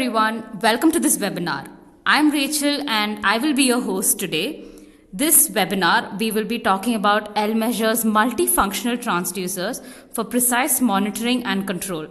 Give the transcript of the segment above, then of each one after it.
everyone, welcome to this webinar. I'm Rachel and I will be your host today. This webinar, we will be talking about L Measure's multifunctional transducers for precise monitoring and control.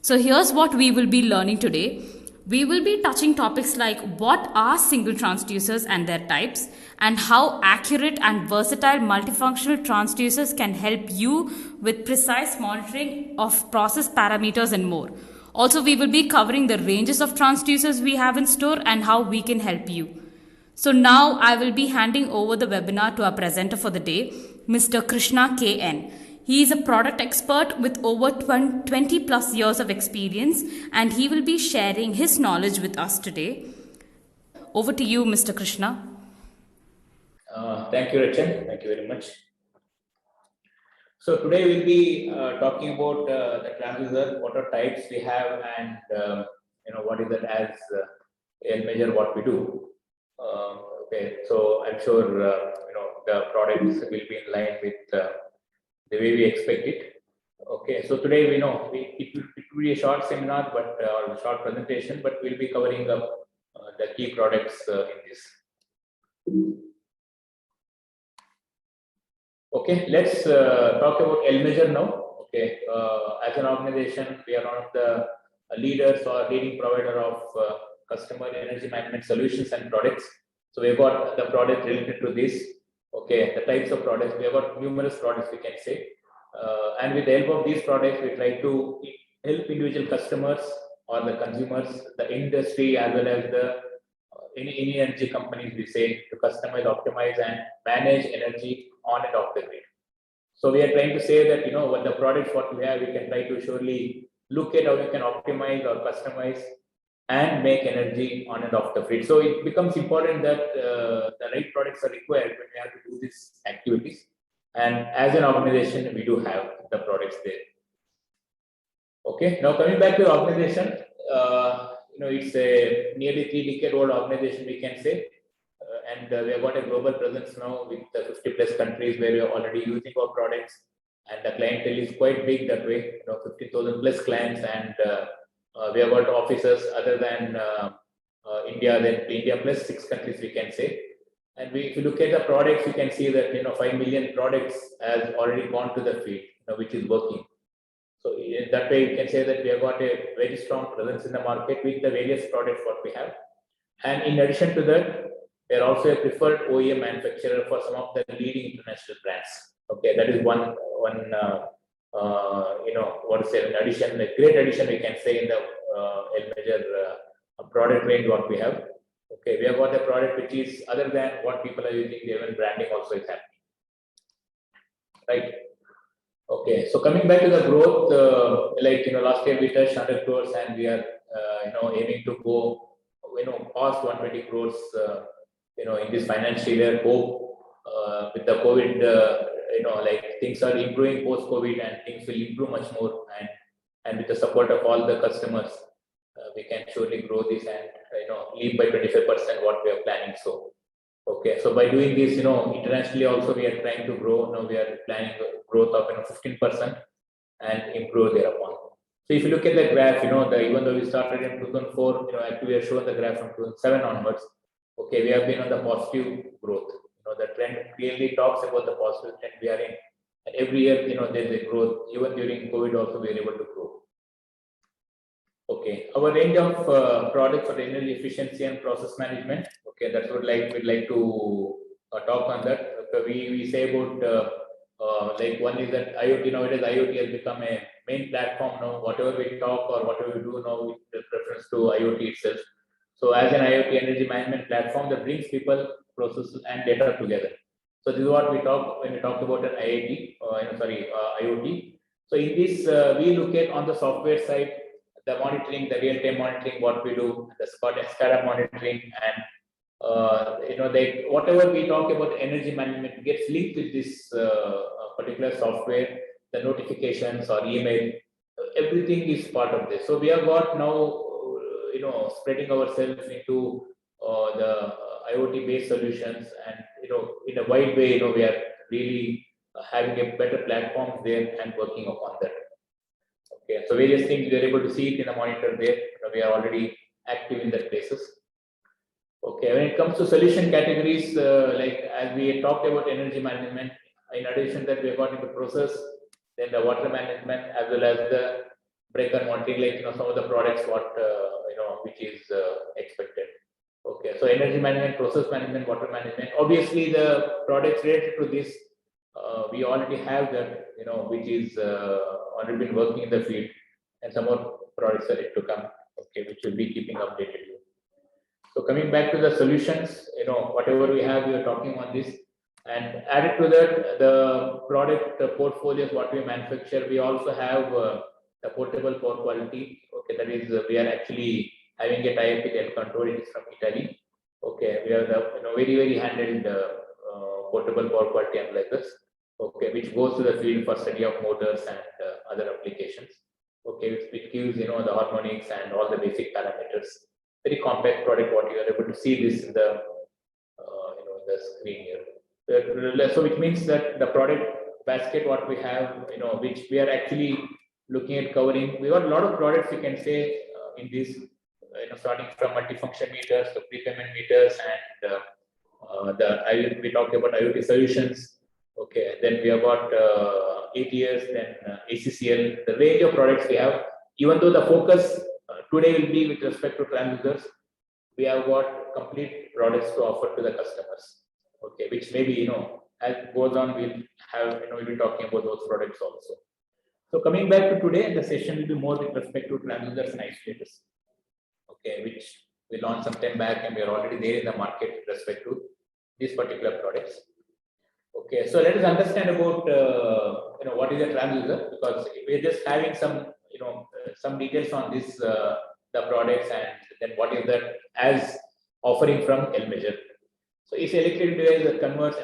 So here's what we will be learning today. We will be touching topics like what are single transducers and their types, and how accurate and versatile multifunctional transducers can help you with precise monitoring of process parameters and more. Also, we will be covering the ranges of transducers we have in store and how we can help you. So now I will be handing over the webinar to our presenter for the day, Mr. Krishna KN. He is a product expert with over 20 plus years of experience, and he will be sharing his knowledge with us today. Over to you, Mr. Krishna. Thank you, Rachel. Thank you very much. So today we'll be talking about the transducer, what are types we have, and what is it as L Measure, what we do. Okay, so I'm sure the products will be in line with the way we expect it. Okay, so today it will be a short seminar, but or a short presentation, but we'll be covering up the key products in this. Okay, let's talk about L Measure now. Okay, as an organization, we are one of the leaders or leading provider of customer energy management solutions and products. So we've got the product related to this. Okay, the types of products, we have got numerous products, we can say. And with the help of these products, we try to help individual customers or the consumers, the industry, as well as the any energy companies, we say, to customize, optimize, and manage energy on and off the grid. So we are trying to say that what the products what we have, we can try to surely look at how we can optimize or customize and make energy on and off the grid. So it becomes important that the right products are required when we have to do these activities. And as an organization, we do have the products there. Okay, now coming back to the organization, it's a nearly 3-decade-old organization, we can say. And we have got a global presence now with 50 plus countries where we are already using our products, and the clientele is quite big that way, 50,000 plus clients, and we have got offices other than India, then India plus 6 countries, we can say. And if you look at the products, you can see that 5 million products has already gone to the field, which is working. So in that way, you can say that we have got a very strong presence in the market with the various products what we have. And in addition to that, we are also a preferred OEM manufacturer for some of the leading international brands. Okay, that is one an addition, a great addition we can say in the L Measure product range what we have. Okay, we have got a product which is other than what people are using, even branding also is happening. Right. Okay, so coming back to the growth, last year we touched 100 crores, and we are aiming to go past 120 crores in this financial year. Hope with the COVID, things are improving post COVID, and things will improve much more, and with the support of all the customers, we can surely grow this and leap by 25% what we are planning. So okay, so by doing this, internationally also we are trying to grow. Now we are planning growth of 15% and improve thereupon. So if you look at the graph, even though we started in 2004, actually we are showing the graph from 2007 onwards. Okay, we have been on the positive growth. The trend clearly talks about the positive trend we are in. And every year, there's a growth. Even during COVID also we are able to grow. Okay, our range of products for energy efficiency and process management. Okay, that's what we'd like to talk on that. Okay, we say about one is that IoT. Nowadays, IoT has become a main platform now. Whatever we talk or whatever we do now, with reference to IoT itself. So as an IoT energy management platform that brings people, processes, and data together. So this is what we talk when we talk about an IoT. So in this, we look at on the software side, the monitoring, the real-time monitoring, what we do, the SCADA monitoring, and whatever we talk about energy management gets linked with this particular software, the notifications or email, everything is part of this. So we have got now, spreading ourselves into the IoT based solutions, and in a wide way, we are really having a better platform there and working upon that. Okay, so various things we are able to see it in the monitor there. We are already active in that places. Okay, when it comes to solution categories, like as we talked about energy management, in addition that we have got into process, then the water management as well as the breaker monitoring, like some of the products what which is expected. Okay, so energy management, process management, water management. Obviously, the products related to this, we already have that, which is already been working in the field, and some more products are yet to come. Okay, which will be keeping updated. So coming back to the solutions, whatever we have, we are talking on this, and added to that, the product portfolios what we manufacture, we also have the portable power quality. Okay, that is we are actually having a tie-up with El-Control. It is from Italy. Okay, we have the very handled portable power quality analyzers. Okay, which goes to the field for study of motors and other applications. Okay, which gives the harmonics and all the basic parameters. Very compact product. What you are able to see this in the in the screen here. So which means that the product basket what we have, which we are actually looking at covering. We got a lot of products you can say in this, starting from multifunction meters to prepayment meters, and we talked about IoT solutions. Okay, then we have got ATS, then ACCL, the range of products we have. Even though the focus today will be with respect to transducers, we have got complete products to offer to the customers. Okay, which maybe as it goes on, we'll have we'll be talking about those products also. So coming back to today, the session will be more with respect to transducers and isolators. Okay, which we launched some time back, and we are already there in the market with respect to these particular products. Okay, so let us understand about what is a transducer, because we're just having some some details on this the products, and then what is that as offering from L-Measure. So it's electric device that converts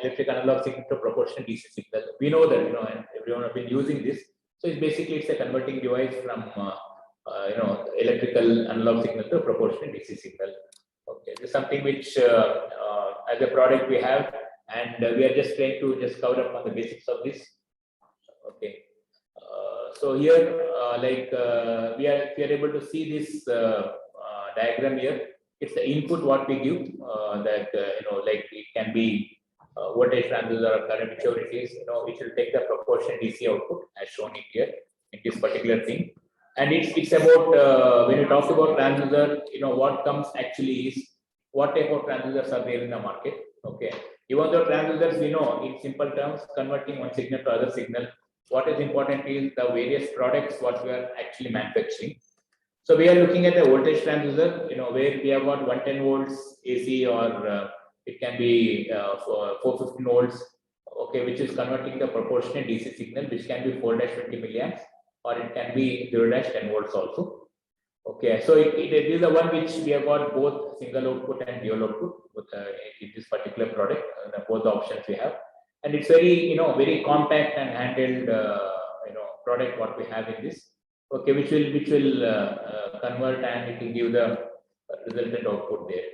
electric analog signal to proportional DC signal. We know that and everyone have been using this. So it's basically a converting device from electrical analog signal to proportional DC signal. Okay, this is something which as a product we have, and we are just trying to just cover up on the basics of this. Okay, so here we are able to see this diagram here. It's the input what we give that like it can be voltage transducer or current, whichever it is, it will take the proportional DC output as shown in here in this particular thing. And it's about when you talk about transducer, what comes actually is what type of transducers are there in the market. Okay, even though transducers, in simple terms, converting one signal to other signal, what is important is the various products what we are actually manufacturing. So we are looking at a voltage transducer, where we have got 110 volts AC, or it can be for 450 volts, okay, which is converting the proportional DC signal, which can be 4-20 milliamps, or it can be 0-10 volts also. Okay, so it is the one which we have got both single output and dual output with in this particular product, both the options we have, and it's very very compact and handled product what we have in this. Okay, which will convert, and it will give the resultant output there.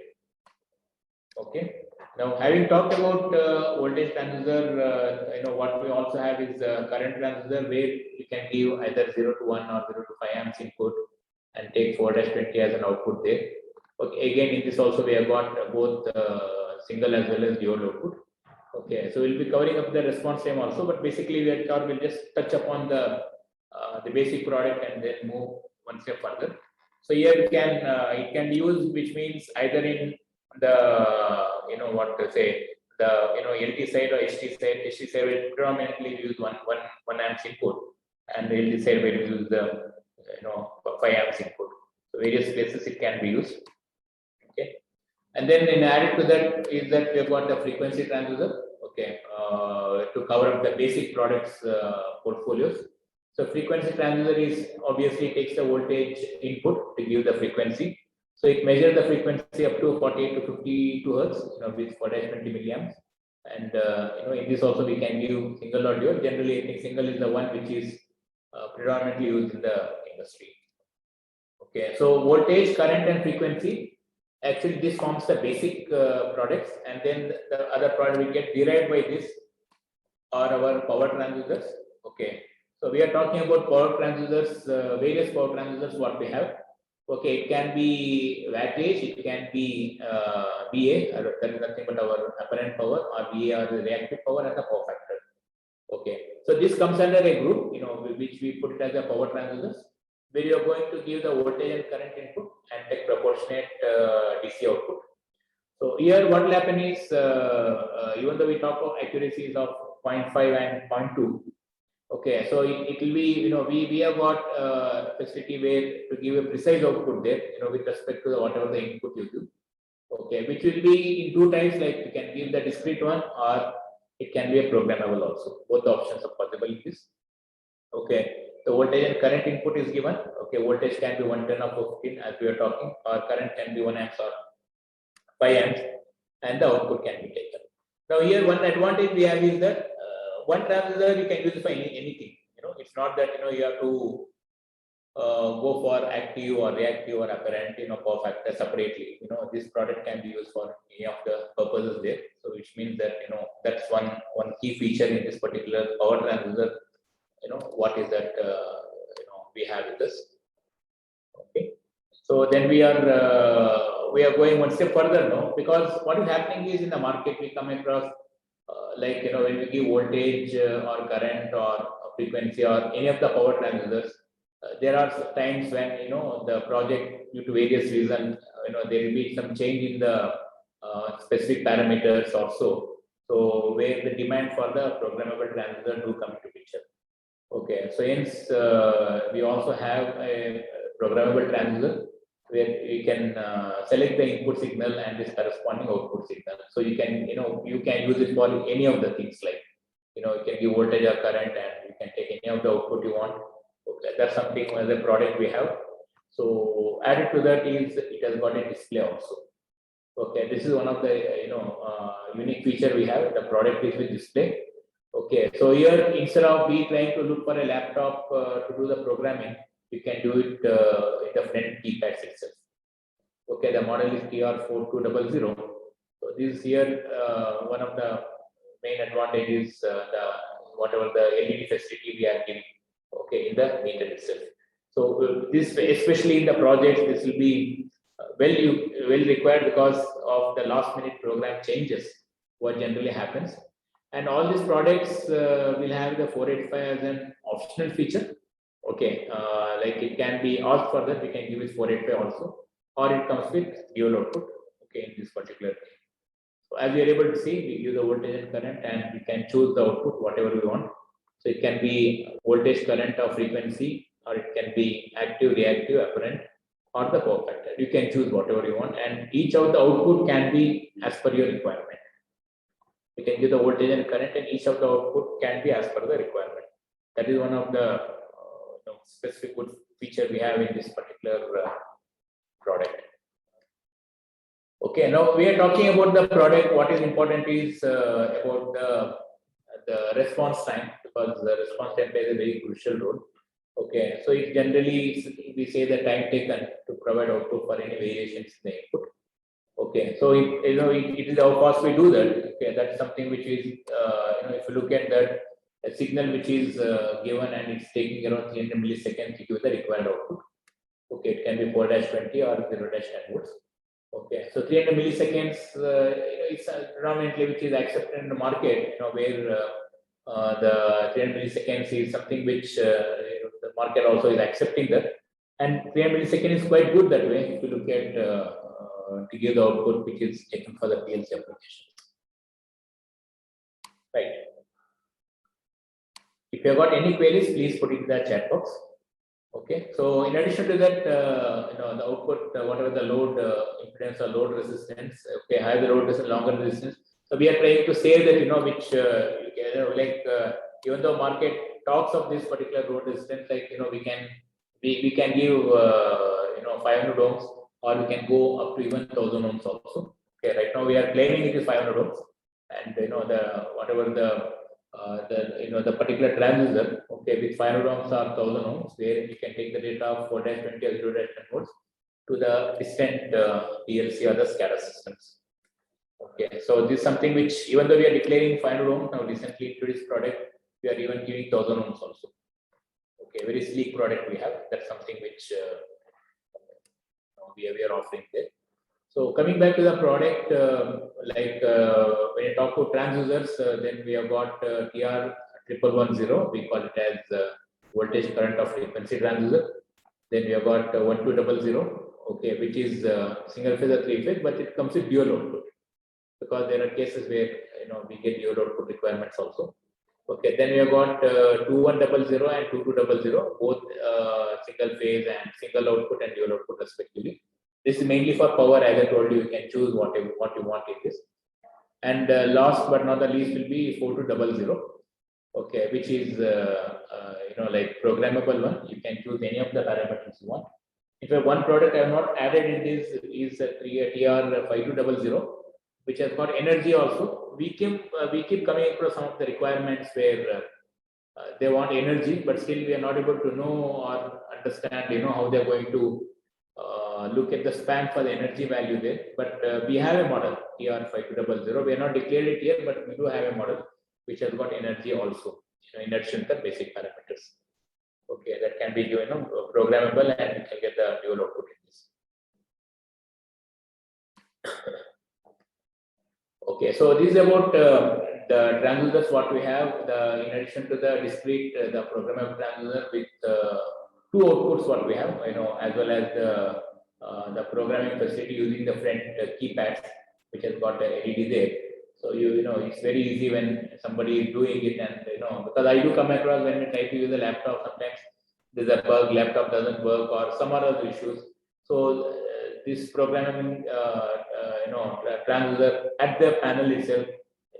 Okay, now having talked about voltage transducer, what we also have is current transducer, where you can give either 0 to 1 or 0 to 5 amps input and take 4-20 as an output there. Okay, again in this also we have got both single as well as dual output. Okay, so we'll be covering up the response time also, but basically we'll just touch upon the basic product and then move one step further. So here it can be used, which means either in the what to say, the LT side or HT side. HT side will predominantly use one amps input, and the LT side will use the 5 amps input. So various places it can be used. Okay, and then in added to that is that we have got the frequency transducer. Okay, to cover up the basic products portfolios. So frequency transducer is obviously takes the voltage input to give the frequency. So it measures the frequency up to 48 to 52 hertz, with 4-20 milliamps. And in this also we can give single or dual. Generally, I think single is the one which is predominantly used in the industry. Okay, so voltage, current, and frequency. Actually, this forms the basic products, and then the other product we get derived by this are our power transducers. Okay, so we are talking about power transducers, various power transducers what we have. Okay, it can be wattage, it can be VA, that is nothing but our apparent power, or VA or the reactive power and the power factor. Okay, so this comes under a group, which we put it as a power transducers, where you are going to give the voltage and current input and take proportionate DC output. So here what will happen is, even though we talk of accuracies of 0.5 and 0.2, okay, so it will be, we have got facility where to give a precise output there, with respect to whatever the input you do. Okay, which will be in two types, like you can give the discrete one or it can be a programmable also. Both options are possibilities. Okay, the voltage and current input is given. Okay, voltage can be 110 or 15 as we are talking, or current can be 1 amps or 5 amps, and the output can be taken. Now here one advantage we have is that one transistor you can use for anything. It's not that you have to go for active or reactive or apparent power factor separately. This product can be used for any of the purposes there. So which means that that's one key feature in this particular power transistor. What is that we have with this. Okay, so then we are going one step further now, because what is happening is in the market we come across like when we give voltage or current or frequency or any of the power transistors, there are times when the project, due to various reasons, there will be some change in the specific parameters also. So where the demand for the programmable transistor do come into picture. Okay, so hence we also have a programmable transistor where we can select the input signal and this corresponding output signal. So you can use it for any of the things, like you can give voltage or current, and you can take any of the output you want. Okay, that's something as a product we have. So added to that is it has got a display also. Okay, this is one of the unique feature we have. The product is with display. Okay, so here instead of we trying to look for a laptop to do the programming, you can do it in the front keypad itself. Okay, the model is TR4200. So this is here one of the main advantages, the whatever the LED facility we are giving. Okay, in the meter itself. So this, especially in the projects, this will be well required because of the last minute program changes what generally happens. And all these products will have the 485 as an optional feature. Okay, like it can be asked for that, we can give it 485 also, or it comes with dual output. Okay, in this particular case. So as you are able to see, we give the voltage and current, and we can choose the output whatever we want. So it can be voltage, current, or frequency, or it can be active, reactive, apparent, or the power factor. You can choose whatever you want, and each of the output can be as per your requirement. You can give the voltage and current, and each of the output can be as per the requirement. That is one of the specific good feature we have in this particular product. Okay, now we are talking about the product. What is important is about the response time, because the response time plays a very crucial role. Okay, so it generally we say the time taken to provide output for any variations in the input. Okay, so it is how fast we do that. Okay, that's something which is if you look at that, a signal which is given and it's taking around 300 milliseconds to give the required output. Okay, it can be 4-20 or 0-10 volts. Okay, so 300 milliseconds, it's predominantly which is accepted in the market. Where the 300 milliseconds is something which the market also is accepting that, and 300 milliseconds is quite good that way. If you look at to give the output which is taken for the PLC application. Right. If you have got any queries, please put it in the chat box. Okay. So in addition to that, the output, whatever the load impedance or load resistance, okay, higher the load resistance, longer resistance. So we are trying to say that which even though market talks of this particular load resistance, like we can give 500 ohms, or we can go up to even 1000 ohms also. Okay, right now we are claiming it is 500 ohms, and the particular transistor, okay, with 500 ohms or 1000 ohms, where we can take the data of 4-20 or 0-10 volts to the distant PLC or the SCADA systems. Okay, so this is something which, even though we are declaring 500 ohms, now recently into this product, we are even giving 1000 ohms also. Okay, very sleek product we have. That's something which we are offering there. So coming back to the product, when you talk to transducers, then we have got TR1110. We call it as voltage current of frequency transducer. Then we have got 1200, okay, which is single phase or three phase, but it comes with dual output, because there are cases where we get dual output requirements also. Okay, then we have got 2100 and 2200, both single phase and single output and dual output respectively. This is mainly for power. As I told you, you can choose what you want in this. And last but not the least will be 4200, okay, which is like programmable one. You can choose any of the parameters you want. In fact, one product I have not added in this is TR5200, which has got energy also. We keep coming across some of the requirements where they want energy, but still we are not able to know or understand how they're going to look at the span for the energy value there. But we have a model TR5200. We are not declared it here, but we do have a model which has got energy also, in addition to the basic parameters. Okay, that can be programmable, and you can get the dual output in this. Okay, so this is about the transducers what we have. In addition to the discrete, the programmable transducer with two outputs what we have, as well as the programming facility using the front keypads, which has got the LED there. So it's very easy when somebody is doing it, and because I do come across when we try to use a laptop, sometimes there's a bug, laptop doesn't work, or some other issues. So this programming transducer at the panel itself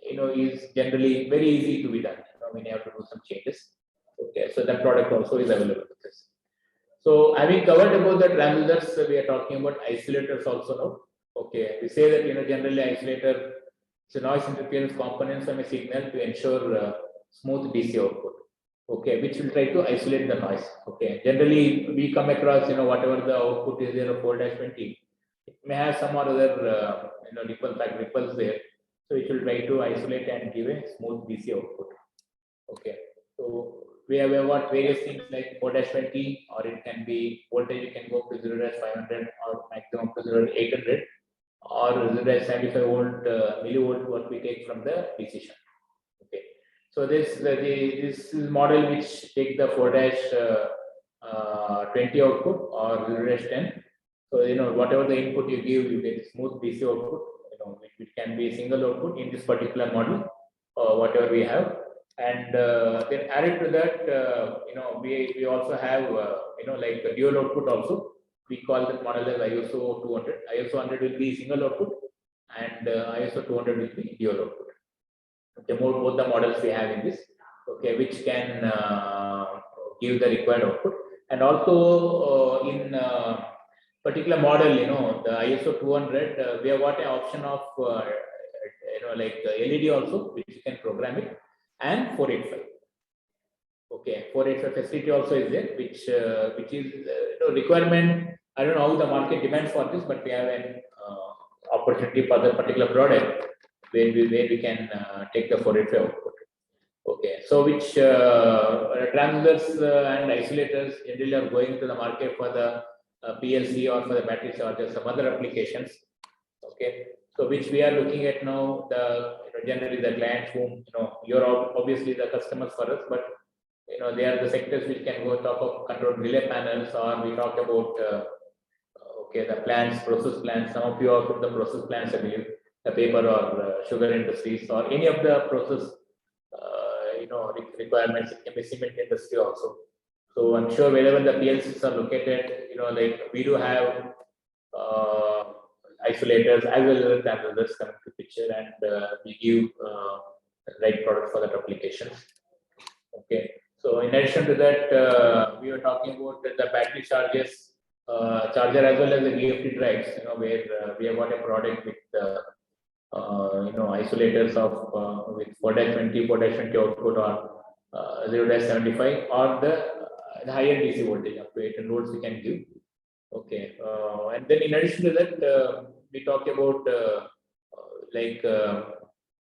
is generally very easy to be done when you have to do some changes. Okay, so that product also is available with this. So having covered about the transducers, we are talking about isolators also now. Okay, we say that generally isolator is a noise interference components from a signal to ensure smooth DC output. Okay, which will try to isolate the noise. Okay, generally we come across whatever the output is there of 4-20, it may have some or other ripples there, so it will try to isolate and give a smooth DC output. Okay, so we have got various things like 4-20, or it can be voltage, you can go up to 0-500 or maximum to 0-800, or 0-75 volt millivolt what we take from the DC shunt. Okay, so this is model which take the 4-20 output or 0-10. So whatever the input you give, you get smooth DC output. It can be single output in this particular model, whatever we have. And then added to that, we also have like the dual output also. We call that model as ISO 200. ISO 100 will be single output, and ISO 200 will be dual output. Okay, both the models we have in this. Okay, which can give the required output. And also in particular model, the ISO 200, we have got an option of like LED also, which you can program it, and 485. Okay, 485 facility also is there, which is requirement. I don't know how the market demands for this, but we have an opportunity for the particular product where we can take the 485 output. Okay, so which transducers and isolators generally are going to the market for the PLC or for the battery chargers, some other applications. Okay, so which we are looking at now. Generally the clients whom you're obviously the customers for us, but they are the sectors which can go talk of control relay panels, or we talk about okay, the plants, process plants. Some of you are from the process plants, I believe, the paper or sugar industries, or any of the process requirements. It can be cement industry also. So I'm sure wherever the PLCs are located, like we do have isolators as well as transducers coming to picture, and we give the right product for that applications. Okay, so in addition to that, we were talking about the battery chargers, charger as well as the VFD drives. Where we have got a product with isolators of with 4-20 output, or 0-75, or the higher DC voltage up to 800 volts we can give. Okay, and then in addition to that, we talk about like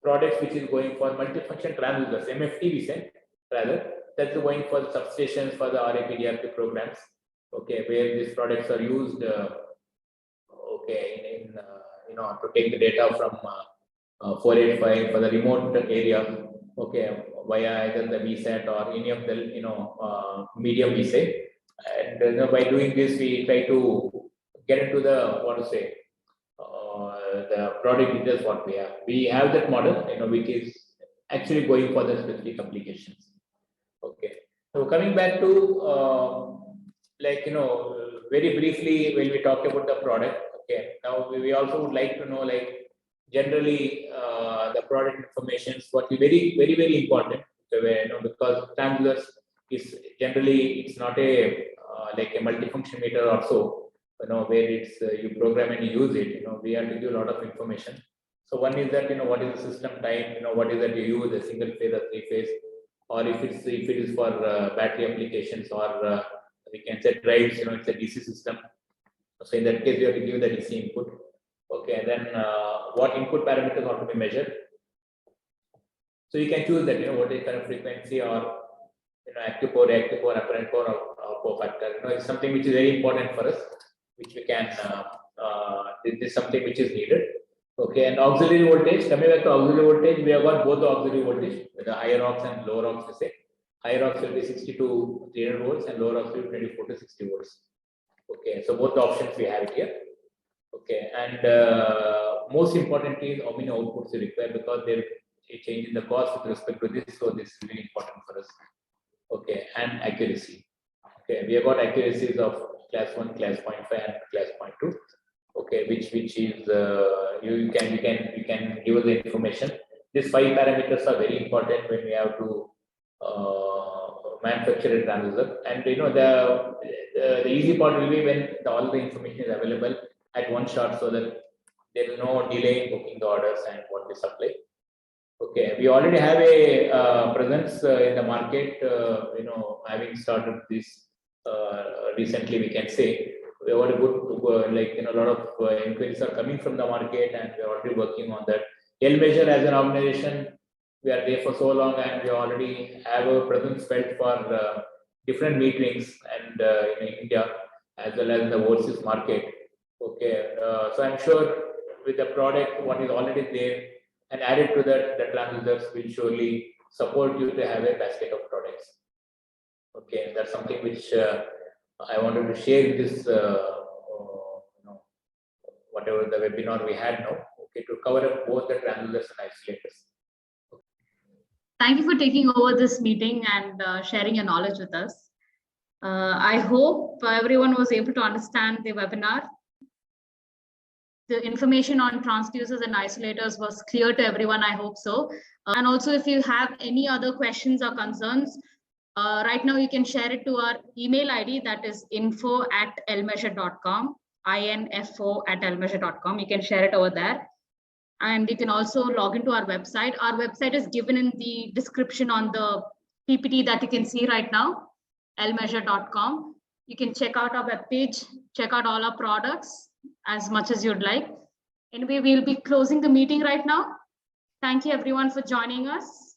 products which is going for multifunction transducers, MFT we say, rather, that's going for the substations for the RAP DRP programs. Okay, where these products are used okay, to take the data from 485 for the remote area, okay, via either the VSAT or any of the medium we say, and by doing this we try to get into the the product details what we have. We have that model, which is actually going for the specific applications. Okay. So coming back to very briefly when we talk about the product. Okay. Now we also would like to know generally the product information, what is very very very important. Because transducers is generally it's not a like a multifunction meter or so. Where it's you program and you use it. We have to give a lot of information. So one is that what is the system type. What is that you use, a single phase or three phase, or if it is for battery applications, or we can say drives. It's a DC system. So in that case, you have to give the DC input. Okay, and then what input parameters are to be measured. So you can choose that. What is current frequency, or active core, reactive core, apparent core, or core factor. It's something which is very important for us, which we can. This is something which is needed. Okay, and auxiliary voltage. Coming back to auxiliary voltage, we have got both the auxiliary voltage, the higher aux and lower aux. We say higher aux will be 60 to 300 volts, and lower aux will be 24 to 60 volts. Okay, so both the options we have it here. Okay, and most importantly is how many outputs you require, because there is a change in the cost with respect to this, so this is really important for us. Okay, and accuracy. Okay, we have got accuracies of class 1, class 0.5, and class 0.2. Okay, which is you can give us the information. These 5 parameters are very important when we have to manufacture a transducer. And the easy part will be when all the information is available at one shot, so that there is no delay in booking the orders and what we supply. Okay, we already have a presence in the market. Having started this recently, we can say we have a good a lot of inquiries are coming from the market, and we are already working on that. L-Measure as an organization, we are there for so long, and we already have a presence felt for different meetings and in India as well as in the overseas market. Okay, so I'm sure with the product what is already there and added to that, the transducers will surely support you to have a basket of products. Okay, that's something which I wanted to share in this whatever the webinar we had now. Okay, to cover up both the transducers and isolators. Thank you for taking over this meeting and sharing your knowledge with us. I hope everyone was able to understand the webinar. The information on transducers and isolators was clear to everyone, I hope so. And also, if you have any other questions or concerns, right now you can share it to our email ID, that is info@lmeasure.com, info@lmeasure.com. You can share it over there. And you can also log into our website. Our website is given in the description on the PPT that you can see right now, lmeasure.com. You can check out our webpage, check out all our products as much as you'd like. Anyway, we'll be closing the meeting right now. Thank you everyone for joining us.